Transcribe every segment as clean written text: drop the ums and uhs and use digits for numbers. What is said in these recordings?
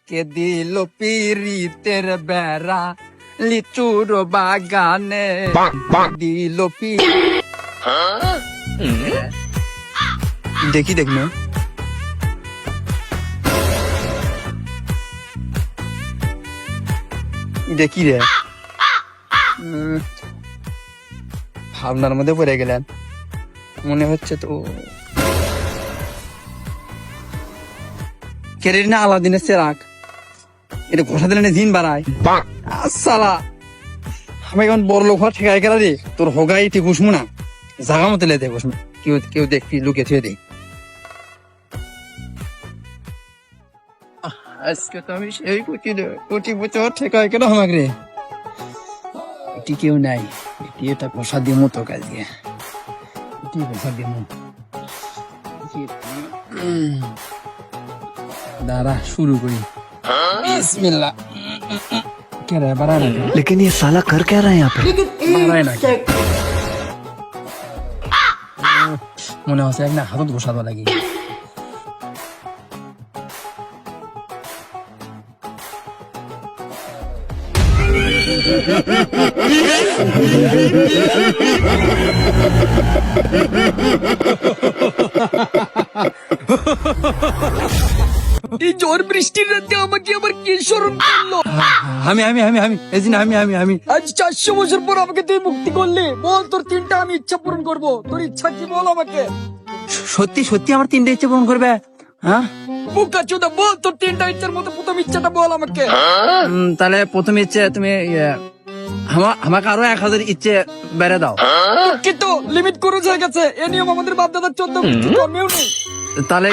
কে দিল পিরিতের বেড়া লিচুর বাগানে দিল দেখি দেখ না দেখি রে ভাবনার মধ্যে পড়ে গেলেন মনে হচ্ছে তো কেড়ে না আলাদিনের চেরাক এটা ঘষা দিলে না জিন বাড়ায় সালা আমি এখন বড় লোক হওয়ার ঠেকাই গেলা রে তোর হোগাই ঠিক ঘুষমু না জাগা মতো লেদে ঘুষমু কেউ কেউ দেখবি লুকে থুয়ে দেই আজকে তো আমি সেই কোটি বছর ঠেকাই কেন আমাকে রে এটি কেউ নাই এটি এটা ঘষা দিমু তো কাজকে এটি ঘষা দিমু দাঁড়া শুরু করি बिस्मिल्लाह क्या रहा है बड़ा ना लेकिन ये साला कर क्या रहा है यहाँ पे बड़ा है ना মনে হচ্ছে এক না হাতত ঘষা দেওয়া লাগি এই ঝড় বৃষ্টির রাতে আমাকে আবার কি স্মরণ করলো আমি আজ 400 বছর পর আমাকে তুই মুক্তি করলি বল তোর তিনটা আমি ইচ্ছা পূরণ করব তোর ইচ্ছা কি বল আমাকে সত্যি সত্যি আমার তিনটা ইচ্ছা পূরণ করবে হ্যাঁ বুকা চোদা বল তোর তিনটা ইচ্ছার মধ্যে প্রথম ইচ্ছাটা বল আমাকে তাহলে প্রথম ইচ্ছা তুমি আমাকে আরো 1000 ইচ্ছে বেড়ে দাও কিন্তু লিমিট করে হয়ে গেছে এই নিয়ম আমাদের বাপ দাদার 14 কর্মেও নেই তাহলে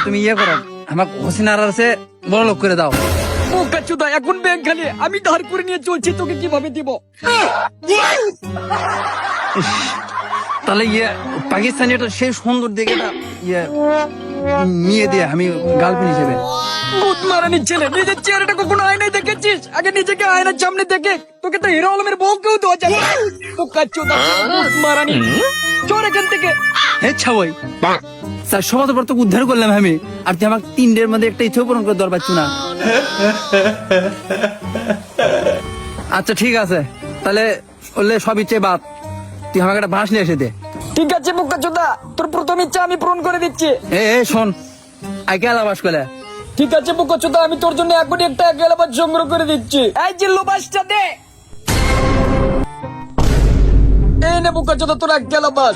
তুমি করো আমাকে হোসিনার আছে বড় লোক করে দাও বোকা চোদা এখন ব্যাংক খালি আমি ধার করে নিয়ে চলছি তোকে কিভাবে দিব তাহলে পাকিস্তানি একটা সেই সুন্দর দেখে না নিয়ে দিয়ে আমি গার্লফ্রেন্ড হিসেবে ভূত মারানির ছেলে নিজের চেহারাটা কখনো আয়নায় দেখেছিস আগে নিজেকে আয়নার সামনে দেখে তোকে তো হিরো আলমের বউ কেউ দেওয়া যাবে বোকা চোদা ভূত মারানি চোর এখান থেকে হে ছাওয়াই স্যার সমাজ পর তোকে উদ্ধার করলাম আমি আর তুই আমাকে তিনটের মধ্যে একটা ইচ্ছা পূরণ করে দেওয়ার পাচ্ছ না আচ্ছা ঠিক আছে তাহলে বললে সব ইচ্ছে বাদ তুই আমাকে একটা বাঁশ নিয়ে এসে দে ঠিক আছে বোকা চোদা তোর প্রথম ইচ্ছা আমি পূরণ করে দিচ্ছি এ শোন আগে আলাবাস করে ঠিক আছে বোকা চোদা আমি তোর জন্য এখনই একটা আলাবাস সংগ্রহ করে দিচ্ছি এই যে লোবাসটা দে এই নে বোকা চোদা তোর এক আলাবাস